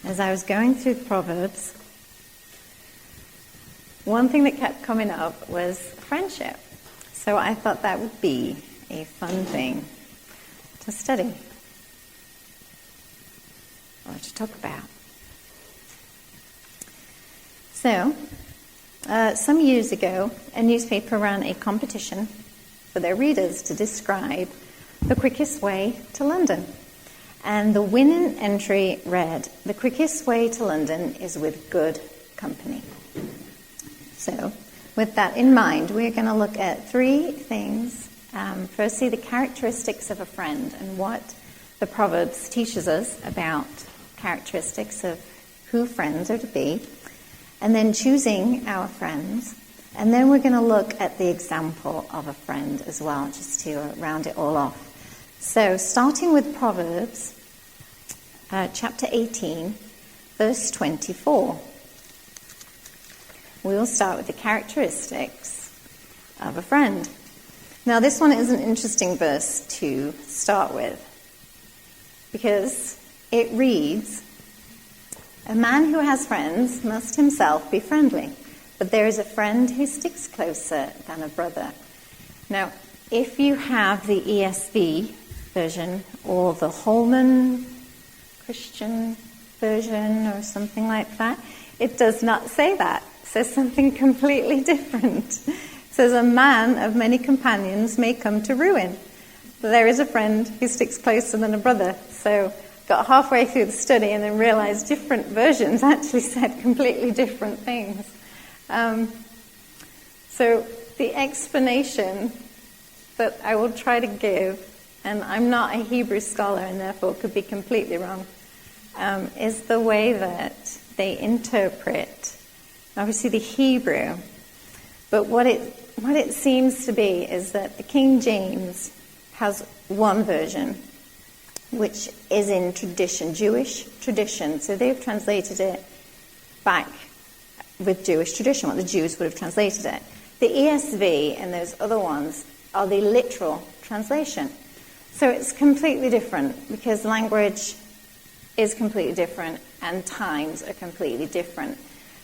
as I was going through Proverbs, one thing that kept coming up was friendship. So I thought that would be a fun thing to study or to talk about. So, some years ago, a newspaper ran a competition for their readers to describe the quickest way to London. And the winning entry read, "The quickest way to London is with good company." So, with that in mind, we're going to look at three things. Firstly, the characteristics of a friend and what the Proverbs teaches us about characteristics of who friends are to be. And then choosing our friends. And then we're going to look at the example of a friend as well, just to round it all off. So, starting with Proverbs, chapter 18, verse 24. We will start with the characteristics of a friend. Now, this one is an interesting verse to start with, because it reads, "A man who has friends must himself be friendly, but there is a friend who sticks closer than a brother." Now, if you have the ESV version or the Holman Christian version or something like that, it does not say that. It says something completely different. It says, "A man of many companions may come to ruin, but there is a friend who sticks closer than a brother." So got halfway through the study and then realized different versions actually said completely different things. So the explanation that I will try to give, and I'm not a Hebrew scholar and therefore could be completely wrong, is the way that they interpret, obviously, the Hebrew. But what it seems to be is that the King James has one version, which is in tradition, Jewish tradition. So they've translated it back with Jewish tradition, what the Jews would have translated it. The ESV and those other ones are the literal translation. So it's completely different because language is completely different and times are completely different.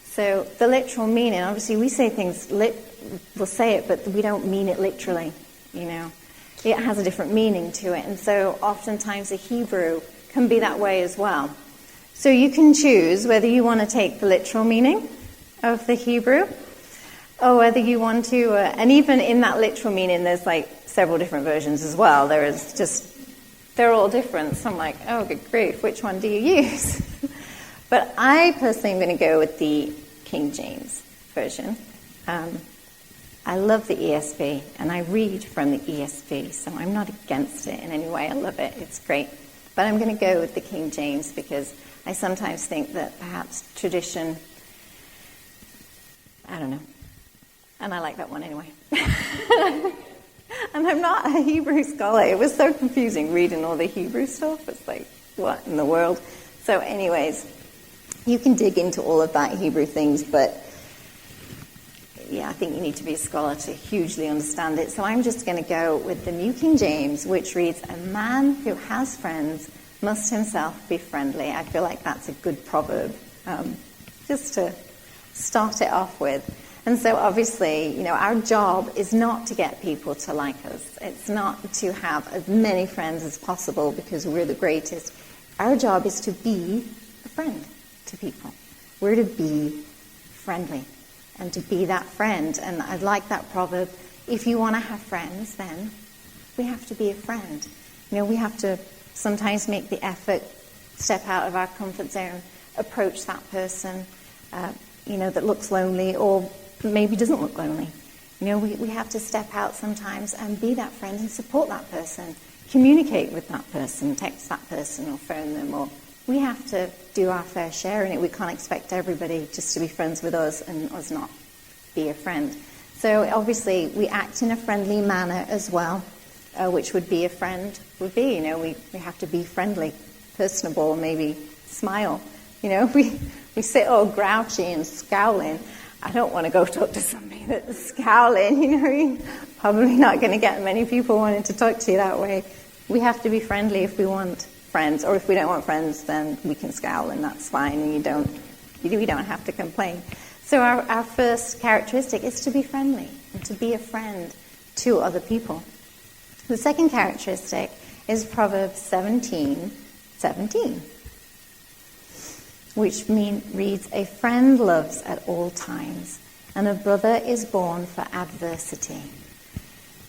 So the literal meaning, obviously we say things, we'll say it, but we don't mean it literally, you know. It has a different meaning to it. And so oftentimes the Hebrew can be that way as well. So you can choose whether you want to take the literal meaning of the Hebrew or whether you want to, and even in that literal meaning, there's like several different versions as well. They're all different. So I'm like, oh, good grief, which one do you use? But I personally am going to go with the King James version. I love the ESV, and I read from the ESV, so I'm not against it in any way. I love it. It's great. But I'm going to go with the King James because I sometimes think that perhaps tradition, I don't know. And I like that one anyway. And I'm not a Hebrew scholar. It was so confusing reading all the Hebrew stuff. It's like, what in the world? So anyways, you can dig into all of that Hebrew things, but yeah, I think you need to be a scholar to hugely understand it. So I'm just going to go with the New King James, which reads, "A man who has friends must himself be friendly." I feel like that's a good proverb, just to start it off with. And so obviously, you know, our job is not to get people to like us. It's not to have as many friends as possible because we're the greatest. Our job is to be a friend to people. We're to be friendly and to be that friend. And I like that proverb. If you want to have friends, then we have to be a friend. You know, we have to sometimes make the effort, step out of our comfort zone, approach that person, you know, that looks lonely or maybe doesn't look lonely. You know, we have to step out sometimes and be that friend and support that person, communicate with that person, text that person or phone them, or we have to do our fair share in it. We can't expect everybody just to be friends with us and us not be a friend. So obviously we act in a friendly manner as well, which would be a friend would be. You know, we have to be friendly, personable, maybe smile. You know, we sit all grouchy and scowling. I don't want to go talk to somebody that's scowling, you know. You're probably not going to get many people wanting to talk to you that way. We have to be friendly if we want friends. Or if we don't want friends, then we can scowl, and that's fine, and we don't have to complain. So our first characteristic is to be friendly and to be a friend to other people. The second characteristic is Proverbs 17:17, which reads, "A friend loves at all times, and a brother is born for adversity."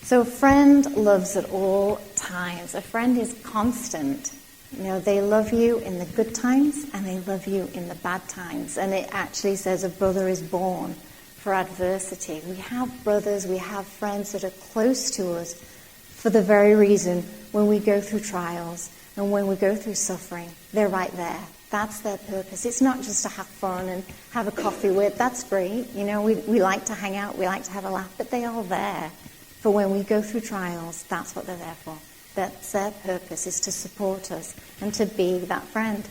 So a friend loves at all times. A friend is constant. They love you in the good times and they love you in the bad times. And it actually says a brother is born for adversity. We have brothers, we have friends that are close to us for the very reason when we go through trials and when we go through suffering, they're right there. That's their purpose. It's not just to have fun and have a coffee with. That's great. We like to hang out, we like to have a laugh, but they are there for when we go through trials. That's what they're there for. That's their purpose, is to support us and to be that friend.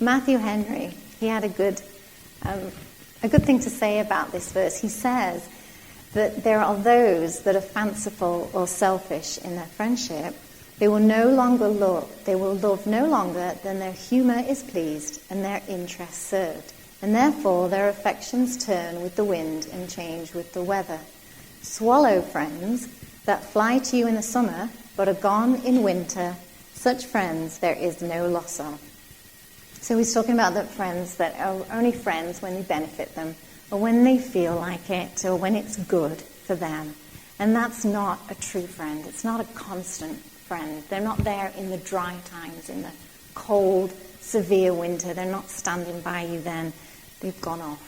Matthew Henry, he had a good thing to say about this verse. He says that there are those that are fanciful or selfish in their friendship. They will love no longer than their humour is pleased and their interest served. And therefore their affections turn with the wind and change with the weather. Swallow friends that fly to you in the summer, but are gone in winter. Such friends there is no loss of. So he's talking about the friends that are only friends when they benefit them, or when they feel like it, or when it's good for them. And that's not a true friend. It's not a constant friend. They're not there in the dry times, in the cold, severe winter. They're not standing by you then. They've gone off,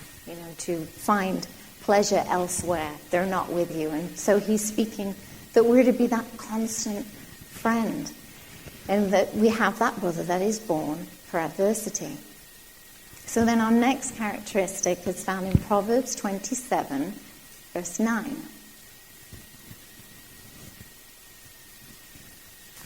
to find pleasure elsewhere. They're not with you. And so he's speaking that we're to be that constant friend, and that we have that brother that is born for adversity. So then our next characteristic is found in Proverbs 27, verse 9.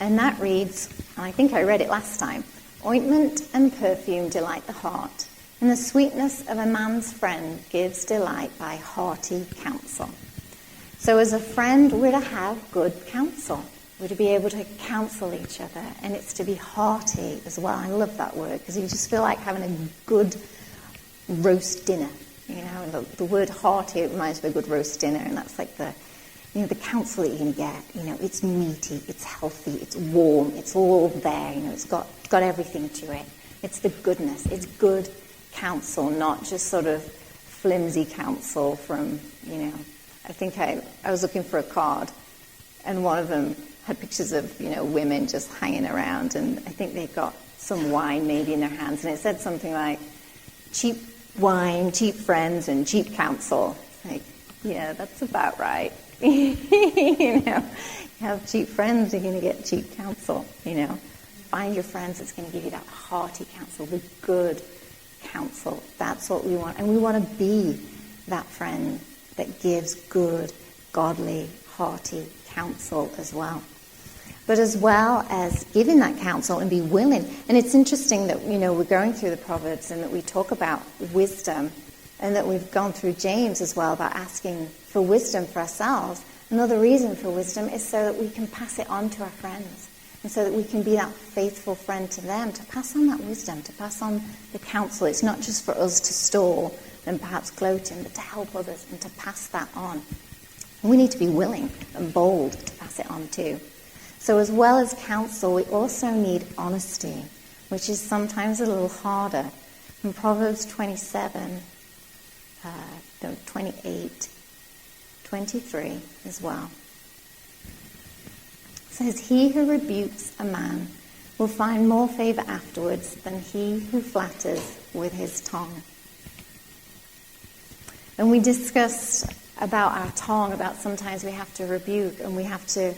And that reads, and I think I read it last time, "Ointment and perfume delight the heart, and the sweetness of a man's friend gives delight by hearty counsel." So as a friend, we're to have good counsel. We're to be able to counsel each other, and it's to be hearty as well. I love that word, because you just feel like having a good roast dinner. The word hearty, it reminds me of a good roast dinner, and that's like the counsel that you're going to get. It's meaty, it's healthy, it's warm, it's all there. It's got everything to it. It's the goodness. It's good counsel, not just sort of flimsy counsel from, I think I was looking for a card, and one of them had pictures of, women just hanging around, and I think they got some wine maybe in their hands, and it said something like, cheap wine, cheap friends, and cheap counsel. Like, yeah, that's about right. You have cheap friends, you're going to get cheap counsel, Find your friends that's going to give you that hearty counsel, the good counsel. That's what we want. And we want to be that friend that gives good, godly, hearty counsel as well. But as well as giving that counsel and be willing. And it's interesting that, we're going through the Proverbs and that we talk about wisdom, and that we've gone through James as well about asking for wisdom for ourselves. Another reason for wisdom is so that we can pass it on to our friends, and so that we can be that faithful friend to them, to pass on that wisdom, to pass on the counsel. It's not just for us to store and perhaps gloat in, but to help others and to pass that on. And we need to be willing and bold to pass it on too. So as well as counsel, we also need honesty, which is sometimes a little harder. In Proverbs 28, 23 as well. It says, "He who rebukes a man will find more favor afterwards than he who flatters with his tongue." And we discussed about our tongue, about sometimes we have to rebuke, and we have to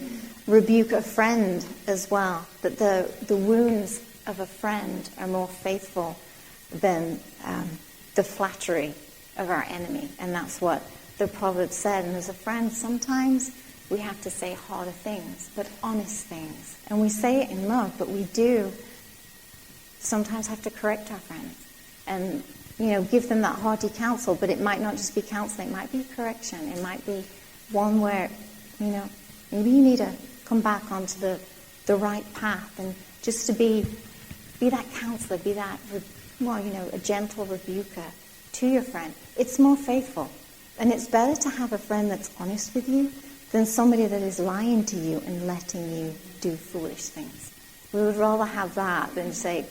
rebuke a friend as well. That the wounds of a friend are more faithful than the flattery of our enemy. And that's what the Proverbs said. And as a friend, sometimes we have to say harder things, but honest things. And we say it in love, but we do sometimes have to correct our friends and, give them that hearty counsel. But it might not just be counsel, it might be correction. It might be one where, maybe you need to come back onto the right path, and just to be Be that counselor, be that, a gentle rebuker to your friend. It's more faithful. And it's better to have a friend that's honest with you than somebody that is lying to you and letting you do foolish things. We would rather have that than say,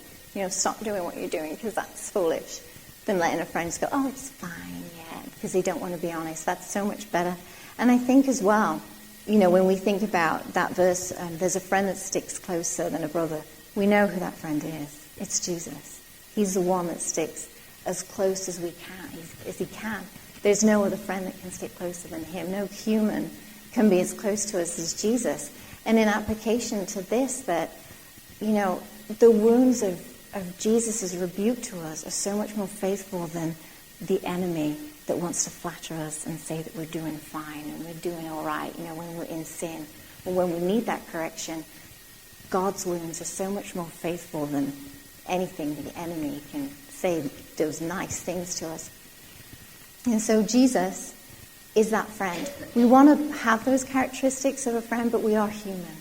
stop doing what you're doing because that's foolish, than letting a friend just go, oh, it's fine, yeah, because they don't want to be honest. That's so much better. And I think as well, when we think about that verse, there's a friend that sticks closer than a brother. We know who that friend is. It's Jesus. He's the one that sticks as close as we can, as he can. There's no other friend that can stick closer than him. No human can be as close to us as Jesus. And in application to this, that, the wounds of Jesus' rebuke to us are so much more faithful than the enemy that wants to flatter us and say that we're doing fine and we're doing all right, when we're in sin or when we need that correction. God's wounds are so much more faithful than anything the enemy can say those nice things to us. And so Jesus is that friend. We want to have those characteristics of a friend, but we are human.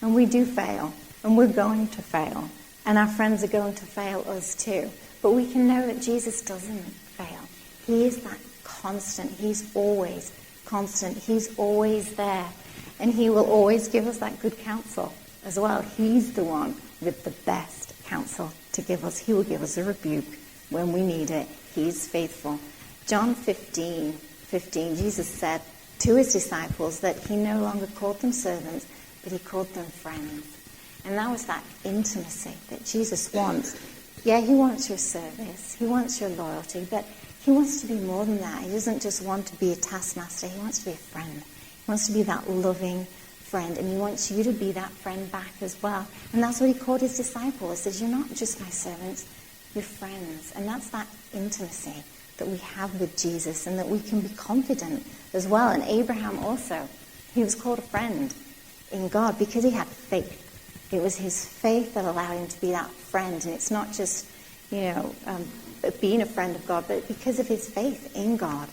And we do fail. And we're going to fail. And our friends are going to fail us too. But we can know that Jesus doesn't fail. He is that constant. He's always constant. He's always there. And he will always give us that good counsel as well. He's the one with the best counsel to give us. He will give us a rebuke when we need it. He's faithful. John 15, Jesus said to his disciples that he no longer called them servants, but he called them friends. And that was that intimacy that Jesus wants. Yeah, he wants your service. He wants your loyalty, but he wants to be more than that. He doesn't just want to be a taskmaster. He wants to be a friend. He wants to be that loving friend, and he wants you to be that friend back as well. And that's what he called his disciples. He says, you're not just my servants, you're friends. And that's that intimacy that we have with Jesus and that we can be confident as well. And Abraham also, he was called a friend in God because he had faith. It was his faith that allowed him to be that friend. And it's not just, being a friend of God, but because of his faith in God,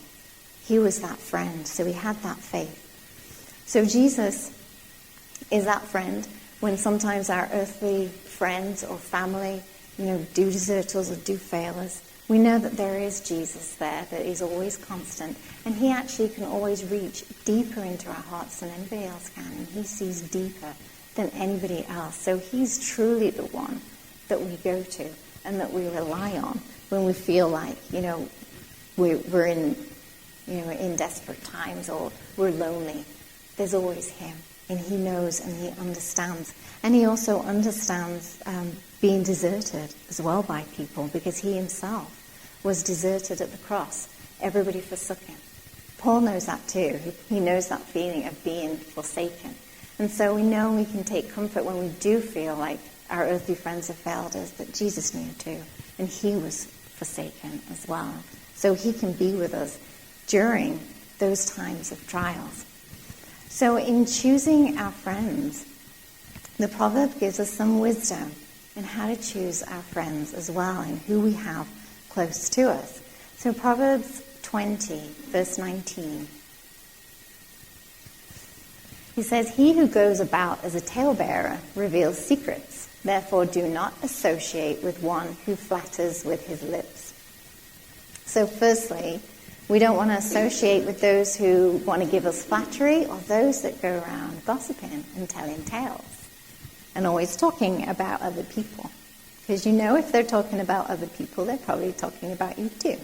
he was that friend. So he had that faith. So Jesus is that friend when sometimes our earthly friends or family, do desert us or do fail us. We know that there is Jesus there, that is always constant. And he actually can always reach deeper into our hearts than anybody else can. And he sees deeper than anybody else. So he's truly the one that we go to and that we rely on when we feel like, we're in desperate times or we're lonely. There's always him. And he knows and he understands. And he also understands being deserted as well by people, because he himself was deserted at the cross. Everybody forsook him. Paul knows that too. He knows that feeling of being forsaken. And so we know we can take comfort when we do feel like our earthly friends have failed us, that Jesus knew too. And he was forsaken as well. So he can be with us during those times of trials. So in choosing our friends, the proverb gives us some wisdom in how to choose our friends as well and who we have close to us. So Proverbs 20, verse 19. He says, he who goes about as a talebearer reveals secrets. Therefore do not associate with one who flatters with his lips. So firstly, we don't want to associate with those who want to give us flattery or those that go around gossiping and telling tales and always talking about other people. Because if they're talking about other people, they're probably talking about you too.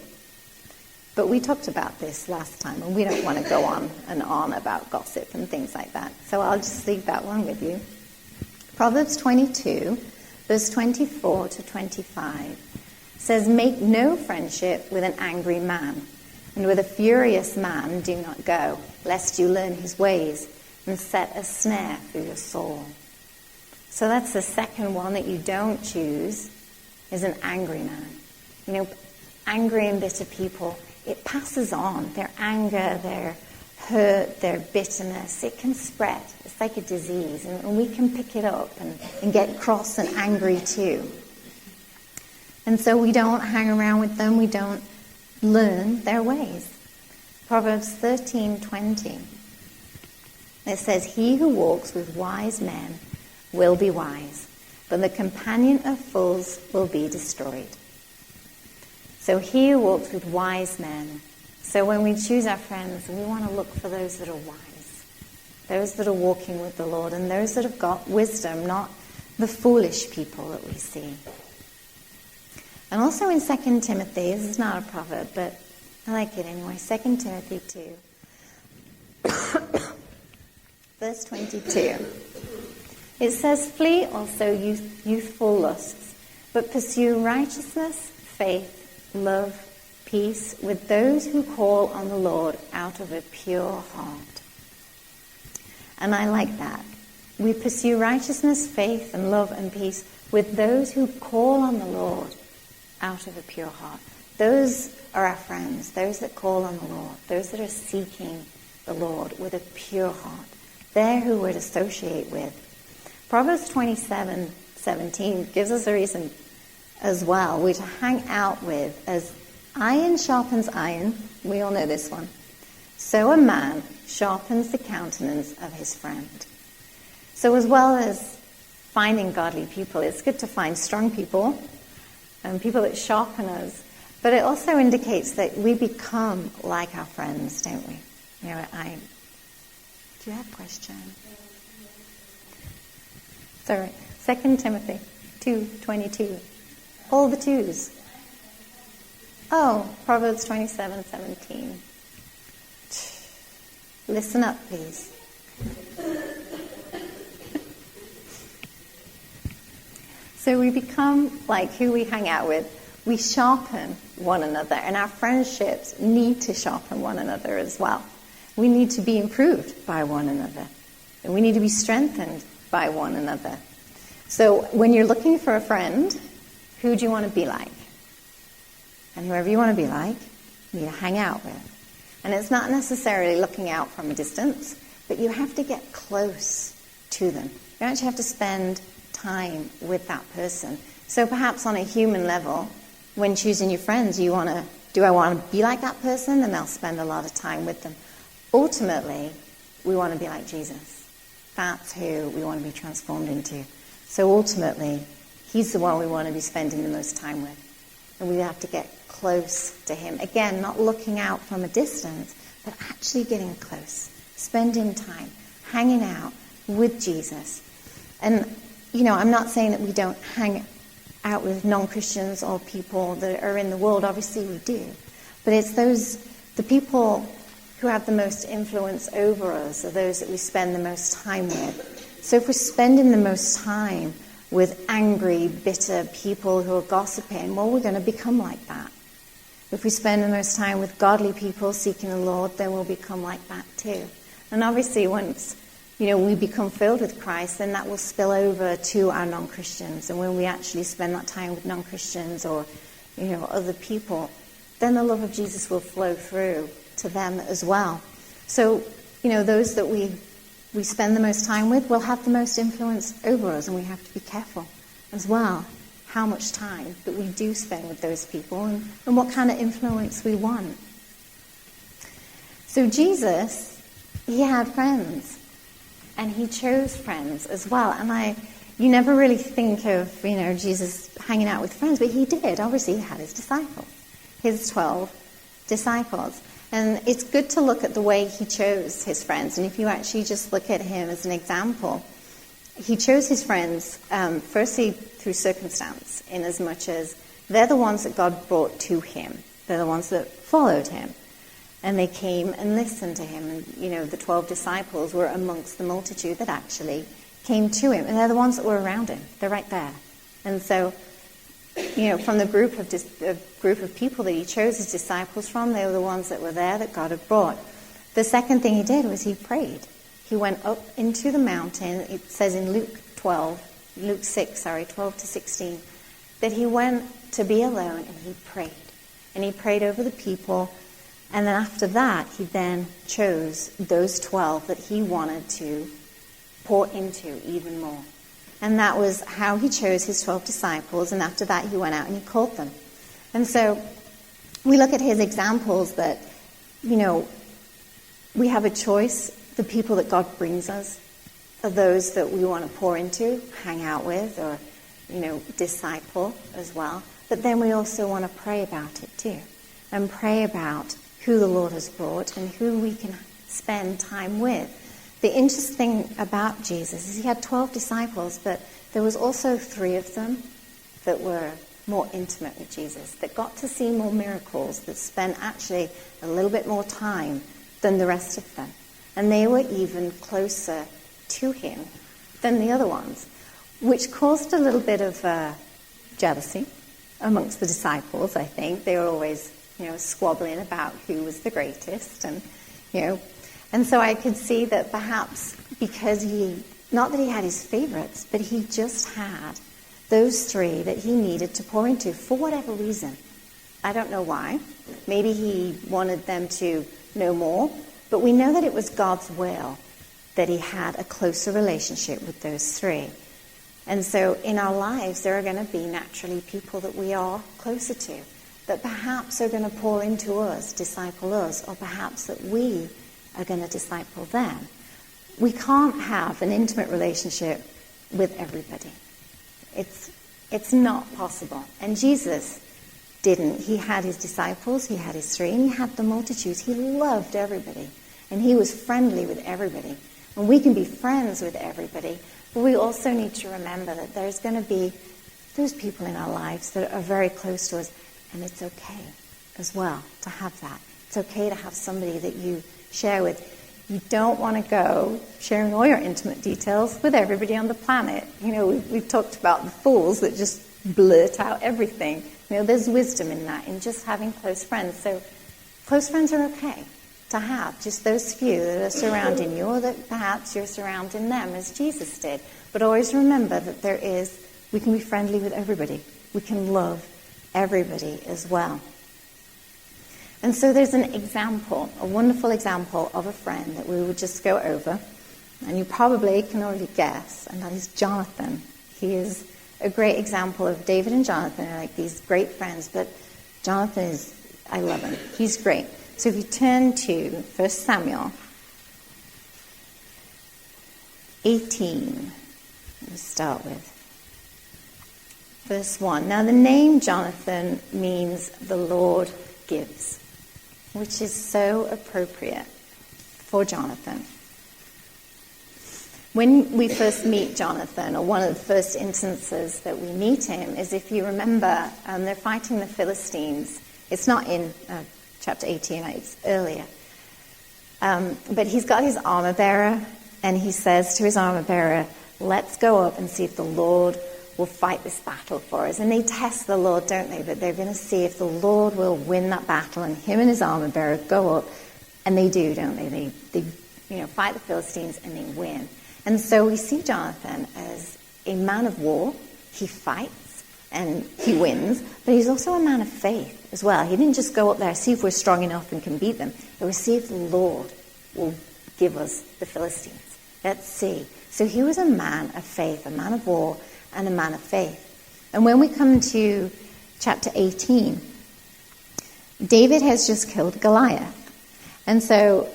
But we talked about this last time, and we don't want to go on and on about gossip and things like that. So I'll just leave that one with you. Proverbs 22, verse 24 to 25 says, make no friendship with an angry man, and with a furious man do not go, lest you learn his ways and set a snare for your soul. So that's the second one that you don't choose, is an angry man. Angry and bitter people, it passes on. Their anger, their hurt, their bitterness, it can spread. It's like a disease, and we can pick it up and get cross and angry too. And so we don't hang around with them. We don't learn their ways. Proverbs 13:20. It says, he who walks with wise men will be wise, but the companion of fools will be destroyed. So he who walks with wise men. So when we choose our friends, we want to look for those that are wise, those that are walking with the Lord, and those that have got wisdom, not the foolish people that we see. And also in 2 Timothy, this is not a proverb, but I like it anyway, 2 Timothy 2, verse 22. It says, "Flee also youthful lusts, but pursue righteousness, faith, love, peace with those who call on the Lord out of a pure heart." And I like that. We pursue righteousness, faith, and love and peace with those who call on the Lord out of a pure heart. Those are our friends, those that call on the Lord, those that are seeking the Lord with a pure heart. They're who we're to associate with. Proverbs 27:17 gives us a reason as well. We're to hang out with, as iron sharpens iron. We all know this one. So a man sharpens the countenance of his friend. So as well as finding godly people, it's good to find strong people and people that sharpen us. But it also indicates that we become like our friends, don't we? You know, do you have a question? Sorry, 2 Timothy 2:22. All the twos. Oh, Proverbs 27:17. Listen up, please. So we become like who we hang out with. We sharpen one another, and our friendships need to sharpen one another as well. We need to be improved by one another, and we need to be strengthened by one another. So when you're looking for a friend, who do you want to be like? And whoever you want to be like, you need to hang out with. And it's not necessarily looking out from a distance, but you have to get close to them. You actually have to spend time with that person. So perhaps on a human level, when choosing your friends, you want to, do I want to be like that person? And I'll spend a lot of time with them. Ultimately, we want to be like Jesus. That's who we want to be transformed into. So ultimately, he's the one we want to be spending the most time with. And we have to get close to him. Again, not looking out from a distance, but actually getting close. Spending time, hanging out with Jesus. And, you know, I'm not saying that we don't hang out with non-Christians or people that are in the world. Obviously we do. But it's the people who have the most influence over us are those that we spend the most time with. So if we're spending the most time with angry, bitter people who are gossiping, well, we're going to become like that. If we spend the most time with godly people seeking the Lord, then we'll become like that too. And obviously once, you know, we become filled with Christ, then that will spill over to our non-Christians. And when we actually spend that time with non-Christians or, you know, other people, then the love of Jesus will flow through to them as well. So, you know, those that we spend the most time with will have the most influence over us, and we have to be careful as well how much time that we do spend with those people and what kind of influence we want. So Jesus, he had friends, and he chose friends as well. And you never really think of, you know, Jesus hanging out with friends, but he did. Obviously, he had his disciples, his 12 disciples. And it's good to look at the way he chose his friends. And if you actually just look at him as an example, he chose his friends, firstly, through circumstance, in as much as they're the ones that God brought to him. They're the ones that followed him. And they came and listened to him. And, you know, the 12 disciples were amongst the multitude that actually came to him. And they're the ones that were around him. They're right there. And so, you know, from the group of people that he chose his disciples from, they were the ones that were there that God had brought. The second thing he did was he prayed. He went up into the mountain. It says in Luke 6, 12 to 16, that he went to be alone and he prayed. And he prayed over the people. And then after that, he then chose those 12 that he wanted to pour into even more. And that was how he chose his 12 disciples. And after that, he went out and he called them. And so we look at his examples that, you know, we have a choice. The people that God brings us are those that we want to pour into, hang out with, or disciple as well. But then we also want to pray about it too. And pray about who the Lord has brought and who we can spend time with. The interesting thing about Jesus is he had 12 disciples, but there was also 3 of them that were more intimate with Jesus, that got to see more miracles, that spent actually a little bit more time than the rest of them. And they were even closer to him than the other ones, which caused a little bit of jealousy amongst the disciples, I think. They were always, squabbling about who was the greatest. And so I could see that perhaps because not that he had his favorites, but he just had those 3 that he needed to pour into for whatever reason. I don't know why. Maybe he wanted them to know more, but we know that it was God's will that he had a closer relationship with those 3. And so in our lives, there are going to be naturally people that we are closer to, that perhaps are going to pour into us, disciple us, or perhaps that we are going to disciple them. We can't have an intimate relationship with everybody. It's not possible. And Jesus didn't. He had his disciples, he had his 3, and he had the multitudes. He loved everybody, and he was friendly with everybody. And we can be friends with everybody, but we also need to remember that there's going to be those people in our lives that are very close to us, and it's okay as well to have that. It's okay to have somebody that you share with. You don't want to go sharing all your intimate details with everybody on the planet. We've talked about the fools that just blurt out everything. There's wisdom in that, in just having close friends. So close friends are okay to have, just those few that are surrounding you, or that perhaps you're surrounding them as Jesus did. But always remember that we can be friendly with everybody. We can love everybody as well. And so there's an example, a wonderful example of a friend that we will just go over. And you probably can already guess, and that is Jonathan. He is a great example of David and Jonathan are like these great friends, but Jonathan I love him. He's great. So if you turn to 1 Samuel 18, we start with verse 1. Now the name Jonathan means the Lord gives, which is so appropriate for Jonathan. When we first meet Jonathan, or one of the first instances that we meet him, is, if you remember, they're fighting the Philistines. It's not in chapter 18, it's earlier. But he's got his armor bearer, and he says to his armor bearer, let's go up and see if the Lord will fight this battle for us. And they test the Lord, don't they? But they're going to see if the Lord will win that battle. And him and his armor bearer go up, and they do, don't they? They fight the Philistines, and they win. And so we see Jonathan as a man of war. He fights, and he wins. But he's also a man of faith as well. He didn't just go up there, see if we're strong enough and can beat them. But we see if the Lord will give us the Philistines. Let's see. So he was a man of faith, a man of war, and a man of faith. And when we come to chapter 18, David has just killed Goliath. And so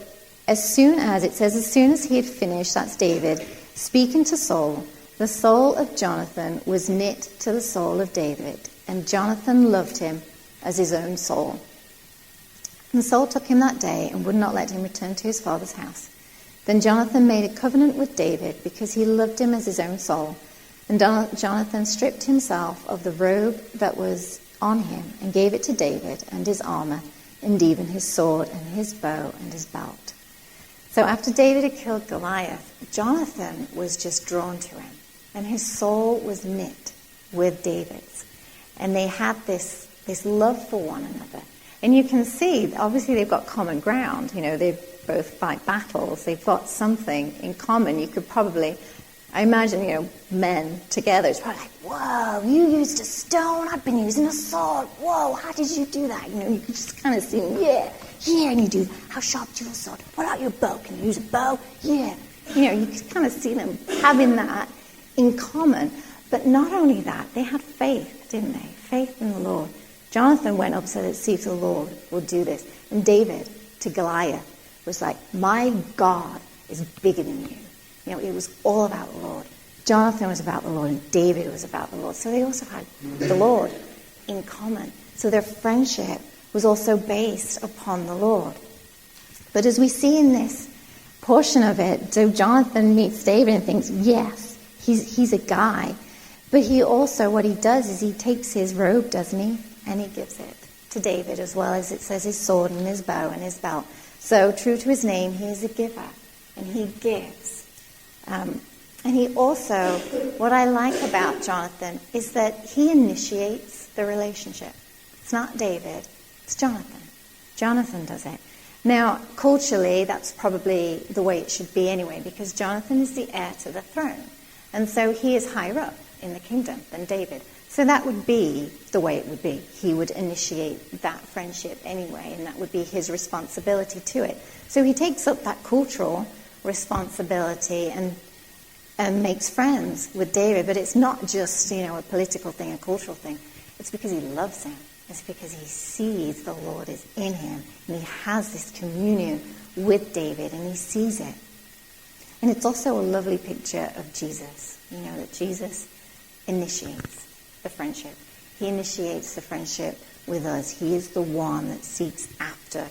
as soon as he had finished, that's David, speaking to Saul, the soul of Jonathan was knit to the soul of David, and Jonathan loved him as his own soul. And Saul took him that day and would not let him return to his father's house. Then Jonathan made a covenant with David because he loved him as his own soul. And Jonathan stripped himself of the robe that was on him and gave it to David and his armor and even his sword and his bow and his belt. So after David had killed Goliath, Jonathan was just drawn to him, and his soul was knit with David's. And they had this love for one another. And you can see, obviously they've got common ground. They both fight battles. They've got something in common. You could probably, I imagine, men together. It's probably like, whoa, you used a stone. I've been using a sword. Whoa, how did you do that? You could just kind of see them, yeah, and you do, how sharp is your sword? What about your bow? Can you use a bow? Yeah. You could kind of see them having that in common. But not only that, they had faith, didn't they? Faith in the Lord. Jonathan went up, said, let's see if the Lord will do this. And David, to Goliath, was like, my God is bigger than you. It was all about the Lord. Jonathan was about the Lord and David was about the Lord. So they also had the Lord in common. So their friendship was also based upon the Lord. But as we see in this portion of it, so Jonathan meets David and thinks, yes, he's a guy. But he also, what he does is he takes his robe, doesn't he? And he gives it to David, as well as it says his sword and his bow and his belt. So true to his name, he is a giver. And he gives. And he also, what I like about Jonathan is that he initiates the relationship. It's not David, it's Jonathan. Jonathan does it. Now, culturally, that's probably the way it should be anyway, because Jonathan is the heir to the throne. And so he is higher up in the kingdom than David. So that would be the way it would be. He would initiate that friendship anyway, and that would be his responsibility to it. So he takes up that cultural responsibility and makes friends with David. But it's not just, a political thing, a cultural thing. It's because he loves him. It's because he sees the Lord is in him, and he has this communion with David, and he sees it. And it's also a lovely picture of Jesus, that Jesus initiates the friendship. He initiates the friendship with us. He is the one that seeks after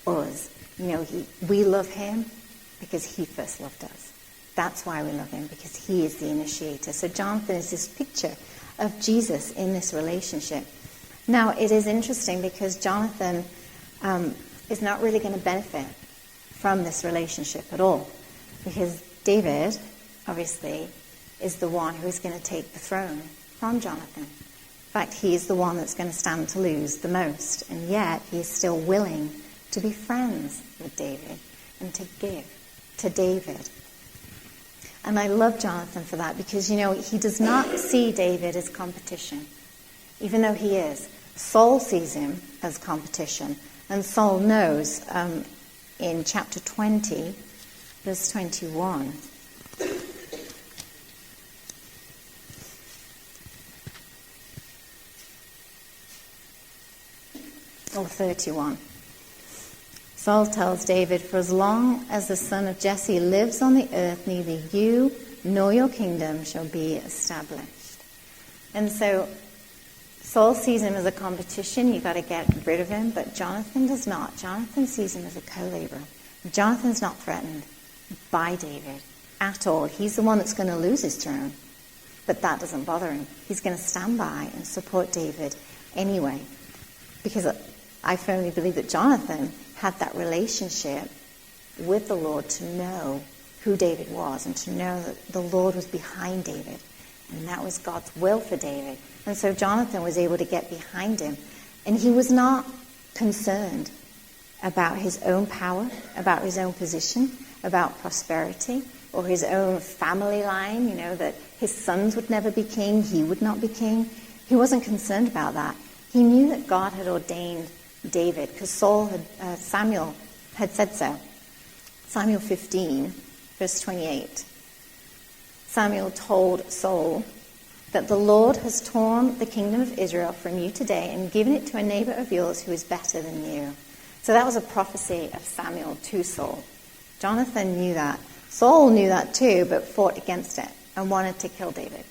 us. We love him because he first loved us. That's why we love him, because he is the initiator. So Jonathan is this picture of Jesus in this relationship. Now, it is interesting because Jonathan is not really going to benefit from this relationship at all, because David, obviously, is the one who is going to take the throne from Jonathan. In fact, he is the one that's going to stand to lose the most, and yet he is still willing to be friends with David and to give to David. And I love Jonathan for that because, he does not see David as competition, even though he is. Saul sees him as competition, and Saul knows in chapter 20, verse 21. Or 31. Saul tells David, "For as long as the son of Jesse lives on the earth, neither you nor your kingdom shall be established." And so Saul sees him as a competition. You've got to get rid of him. But Jonathan does not. Jonathan sees him as a co-laborer. Jonathan's not threatened by David at all. He's the one that's going to lose his throne. But that doesn't bother him. He's going to stand by and support David anyway. Because I firmly believe that Jonathan had that relationship with the Lord to know who David was and to know that the Lord was behind David. And that was God's will for David. And so Jonathan was able to get behind him. And he was not concerned about his own power, about his own position, about prosperity, or his own family line, that his sons would never be king, he would not be king. He wasn't concerned about that. He knew that God had ordained David, because Samuel had said so. Samuel 15, verse 28. Samuel told Saul that the Lord has torn the kingdom of Israel from you today and given it to a neighbor of yours who is better than you. So that was a prophecy of Samuel to Saul. Jonathan knew that. Saul knew that too, but fought against it and wanted to kill David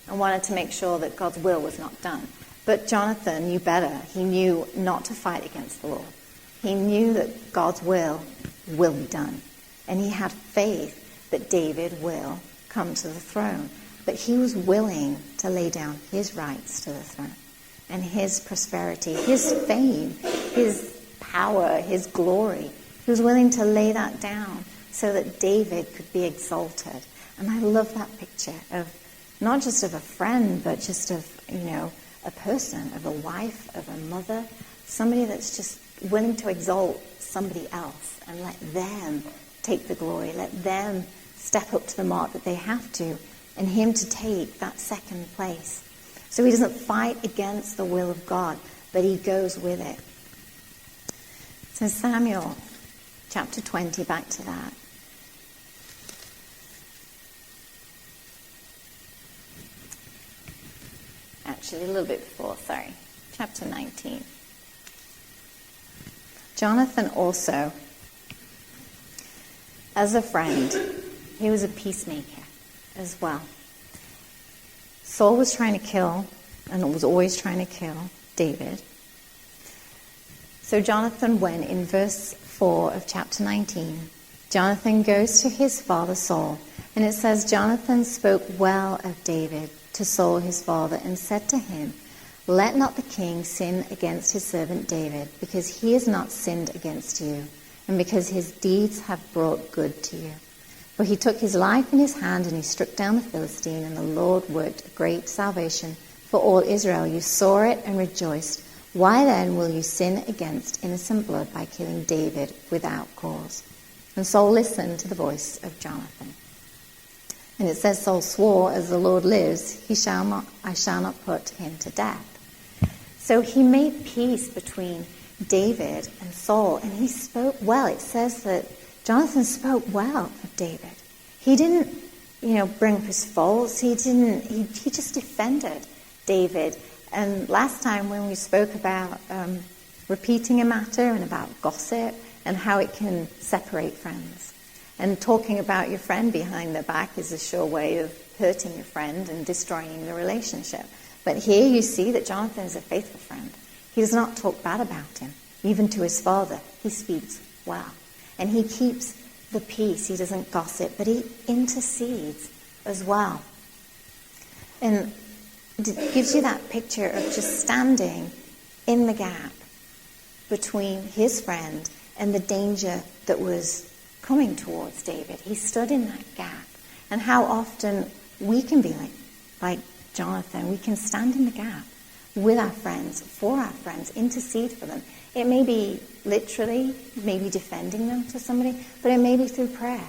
and wanted to make sure that God's will was not done. But Jonathan knew better. He knew not to fight against the Lord. He knew that God's will be done. And he had faith that David will come to the throne. But he was willing to lay down his rights to the throne and his prosperity, his fame, his power, his glory. He was willing to lay that down so that David could be exalted. And I love that picture of not just of a friend, but just of, a person, of a wife, of a mother, somebody that's just willing to exalt somebody else and let them take the glory, let them step up to the mark that they have to, and him to take that second place. So he doesn't fight against the will of God, but he goes with it. So Samuel, chapter 20, back to that. Actually, a little bit before, sorry. Chapter 19. Jonathan also, as a friend, he was a peacemaker as well. Saul was trying to kill, and was always trying to kill, David. So Jonathan went, in verse 4 of chapter 19, Jonathan goes to his father Saul, and it says, Jonathan spoke well of David to Saul his father, and said to him, let not the king sin against his servant David, because he has not sinned against you, and because his deeds have brought good to you. For he took his life in his hand, and he struck down the Philistine, and the Lord worked a great salvation for all Israel. You saw it and rejoiced. Why then will you sin against innocent blood by killing David without cause? And Saul listened to the voice of Jonathan. And it says, Saul swore, as the Lord lives, I shall not put him to death. So he made peace between David and Saul, and he spoke well. It says that Jonathan spoke well of David. He didn't, bring up his faults. He just defended David. And last time when we spoke about repeating a matter and about gossip and how it can separate friends, and talking about your friend behind their back is a sure way of hurting your friend and destroying the relationship. But here you see that Jonathan is a faithful friend. He does not talk bad about him. Even to his father, he speaks well. And he keeps the peace. He doesn't gossip, but he intercedes as well. And it gives you that picture of just standing in the gap between his friend and the danger that was coming towards David. He stood in that gap. And how often we can be like Jonathan. We can stand in the gap with our friends, for our friends, intercede for them. It may be literally, maybe defending them to somebody, but it may be through prayer.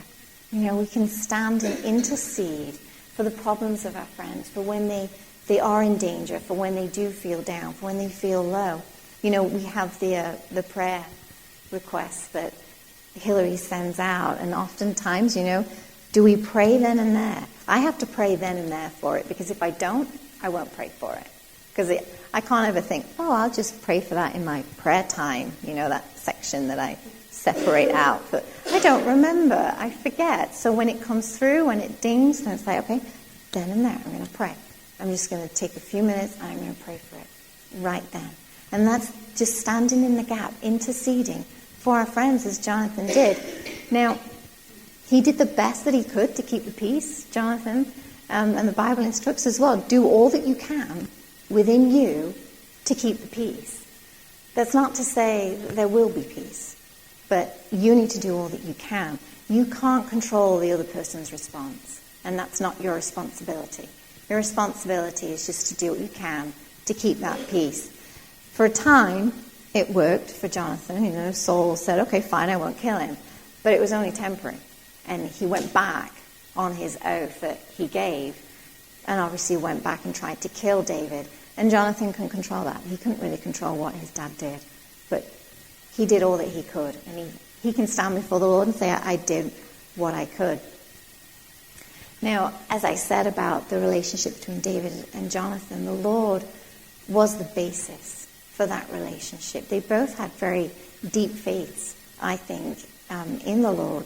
We can stand and intercede for the problems of our friends, for when they are in danger, for when they do feel down, for when they feel low. We have the prayer requests that Hillary sends out, and oftentimes, do we pray then and there? I have to pray then and there for it, because if I don't, I won't pray for it. Because I can't ever think, I'll just pray for that in my prayer time, that section that I separate out. But I don't remember. I forget. So when it comes through, when it dings, then it's like, okay, then and there, I'm going to pray. I'm just going to take a few minutes and I'm going to pray for it right then. And that's just standing in the gap, interceding for our friends, as Jonathan did. Now, he did the best that he could to keep the peace, Jonathan, and the Bible instructs as well, do all that you can within you to keep the peace. That's not to say that there will be peace, but you need to do all that you can. You can't control the other person's response, and that's not your responsibility. Your responsibility is just to do what you can to keep that peace. For a time, it worked for Jonathan. Saul said, okay, fine, I won't kill him. But it was only temporary. And he went back on his oath that he gave, and obviously went back and tried to kill David. And Jonathan couldn't control that. He couldn't really control what his dad did. But he did all that he could. And he can stand before the Lord and say, I did what I could. Now, as I said about the relationship between David and Jonathan, the Lord was the basis for that relationship. They both had very deep faiths, I think, in the Lord.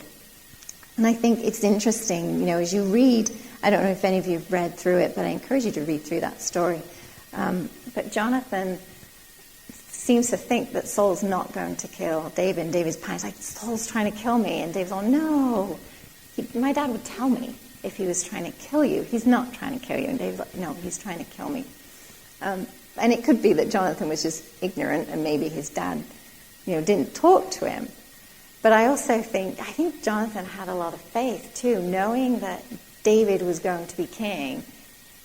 And I think it's interesting, as you read, I don't know if any of you have read through it, but I encourage you to read through that story. But Jonathan seems to think that Saul's not going to kill David, and David's panicked, like, Saul's trying to kill me. And David's like, no, my dad would tell me if he was trying to kill you. He's not trying to kill you. And David's like, no, he's trying to kill me. And it could be that Jonathan was just ignorant, and maybe his dad, didn't talk to him. But I think Jonathan had a lot of faith too, knowing that David was going to be king.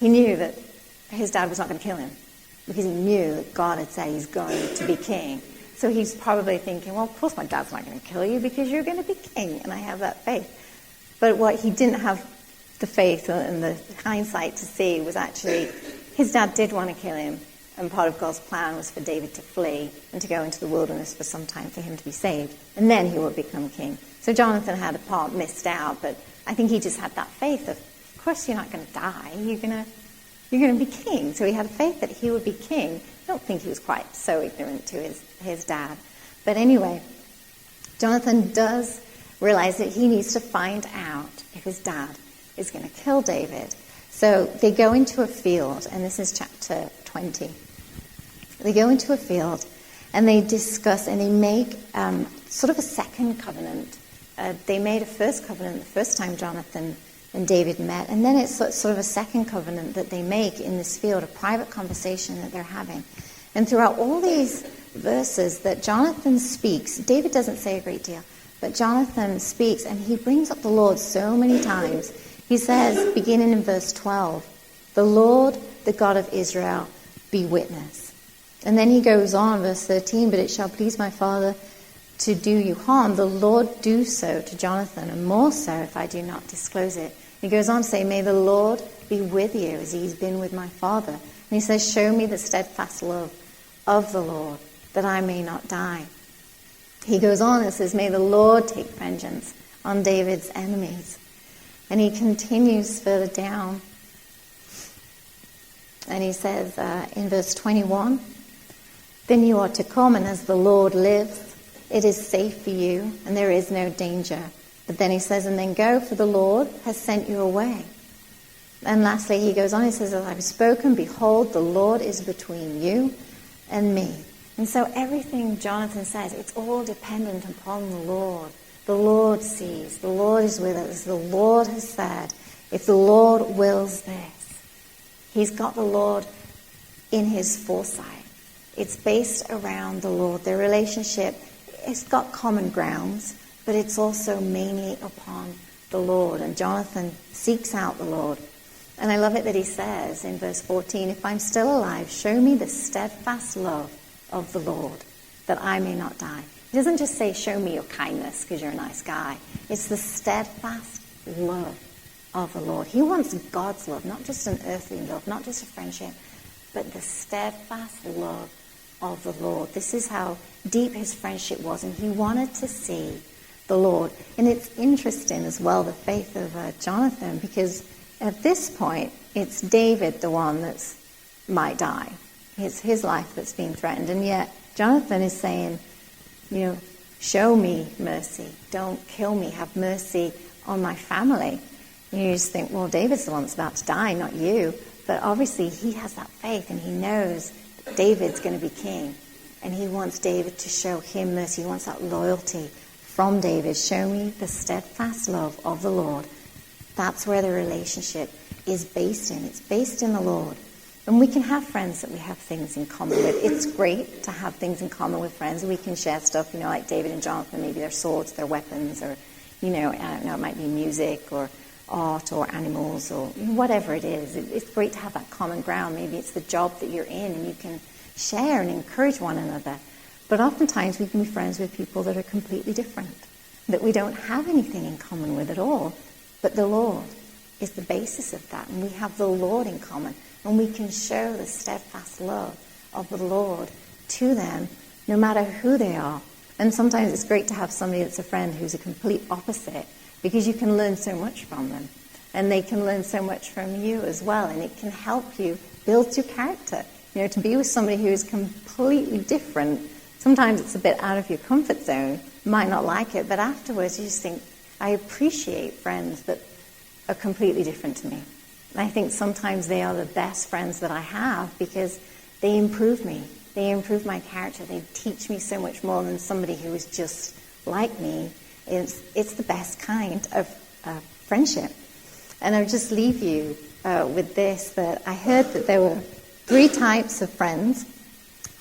He knew that his dad was not going to kill him, because he knew that God had said he's going to be king. So he's probably thinking, well, of course my dad's not going to kill you because you're going to be king, and I have that faith. But what he didn't have the faith and the hindsight to see was actually his dad did want to kill him, and part of God's plan was for David to flee and to go into the wilderness for some time for him to be saved, and then he would become king. So Jonathan had a part missed out, but I think he just had that faith of course you're not going to die, you're going to be king. So he had faith that he would be king. I don't think he was quite so ignorant to his dad. But anyway, Jonathan does realize that he needs to find out if his dad is going to kill David. So they go into a field, and this is chapter 20. They go into a field, and they discuss, and they make sort of a second covenant. They made a first covenant the first time Jonathan and David met, and then it's sort of a second covenant that they make in this field, a private conversation that they're having. And throughout all these verses that Jonathan speaks, David doesn't say a great deal, but Jonathan speaks, and he brings up the Lord so many times. He says, beginning in verse 12, "The Lord, the God of Israel, be witness." And then he goes on, verse 13, "But it shall please my father to do you harm. The Lord do so to Jonathan, and more so if I do not disclose it." He goes on to say, "May the Lord be with you as he's been with my father." And he says, "Show me the steadfast love of the Lord, that I may not die." He goes on and says, "May the Lord take vengeance on David's enemies." And he continues further down. And he says in verse 21, "Then you are to come, and as the Lord lives, it is safe for you, and there is no danger." But then he says, "And then go, for the Lord has sent you away." And lastly, he goes on, he says, "As I've spoken, behold, the Lord is between you and me." And so everything Jonathan says, it's all dependent upon the Lord. The Lord sees. The Lord is with us. The Lord has said, if the Lord wills this, he's got the Lord in his foresight. It's based around the Lord. Their relationship, it's got common grounds, but it's also mainly upon the Lord. And Jonathan seeks out the Lord. And I love it that he says in verse 14, "If I'm still alive, show me the steadfast love of the Lord, that I may not die." He doesn't just say, "Show me your kindness because you're a nice guy." It's the steadfast love of the Lord. He wants God's love, not just an earthly love, not just a friendship, but the steadfast love of the Lord. This is how deep his friendship was, and he wanted to see the Lord. And it's interesting as well, the faith of Jonathan, because at this point, it's David, the one that might die. It's his life that's being threatened. And yet, Jonathan is saying, show me mercy. Don't kill me. Have mercy on my family. And you just think, well, David's the one that's about to die, not you. But obviously, he has that faith, and he knows that David's going to be king. And he wants David to show him mercy. He wants that loyalty from David. Show me the steadfast love of the Lord. That's where the relationship is based in. It's based in the Lord. And we can have friends that we have things in common with. It's great to have things in common with friends. We can share stuff, like David and Jonathan, maybe their swords, their weapons, or, I don't know, it might be music or art or animals or whatever it is. It's great to have that common ground. Maybe it's the job that you're in, and you can share and encourage one another. But oftentimes we can be friends with people that are completely different, that we don't have anything in common with at all. But the Lord is the basis of that, and we have the Lord in common. And we can show the steadfast love of the Lord to them, no matter who they are. And sometimes it's great to have somebody that's a friend who's a complete opposite, because you can learn so much from them. And they can learn so much from you as well. And it can help you build your character. To be with somebody who is completely different, sometimes it's a bit out of your comfort zone. You might not like it, but afterwards you just think, I appreciate friends that are completely different to me. And I think sometimes they are the best friends that I have, because they improve me. They improve my character. They teach me so much more than somebody who is just like me. It's the best kind of friendship. And I'll just leave you with this, that I heard that there were 3 types of friends.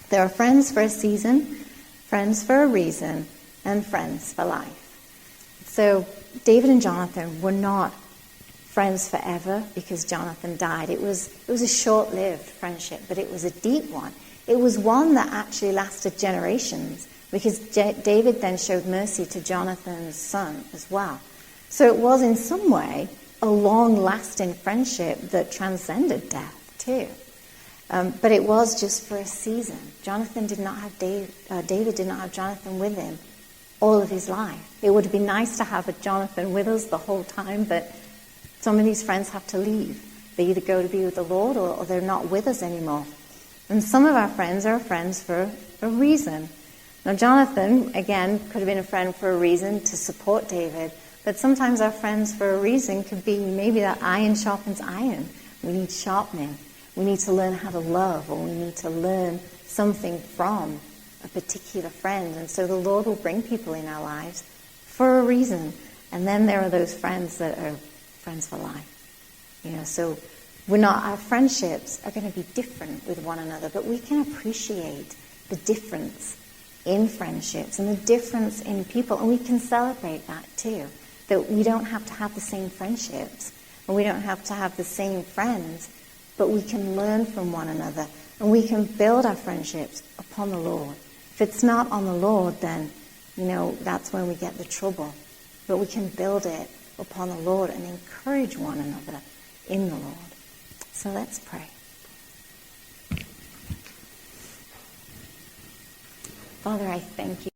There are friends for a season, friends for a reason, and friends for life. So David and Jonathan were not friends forever because Jonathan died. It was a short-lived friendship, but it was a deep one. It was one that actually lasted generations, because David then showed mercy to Jonathan's son as well. So it was in some way a long-lasting friendship that transcended death too. But it was just for a season. David did not have Jonathan with him all of his life. It would have been nice to have a Jonathan with us the whole time, but some of these friends have to leave. They either go to be with the Lord, or they're not with us anymore. And some of our friends are friends for a reason. Now, Jonathan, again, could have been a friend for a reason to support David, but sometimes our friends for a reason could be maybe that iron sharpens iron. We need sharpening. We need to learn how to love, or we need to learn something from a particular friend. And so the Lord will bring people in our lives for a reason. And then there are those friends that are friends for life. So our friendships are going to be different with one another, but we can appreciate the difference in friendships and the difference in people. And we can celebrate that too, that we don't have to have the same friendships and we don't have to have the same friends, but we can learn from one another and we can build our friendships upon the Lord. If it's not on the Lord, then, that's when we get the trouble. But we can build it upon the Lord and encourage one another in the Lord. So let's pray. Father, I thank you.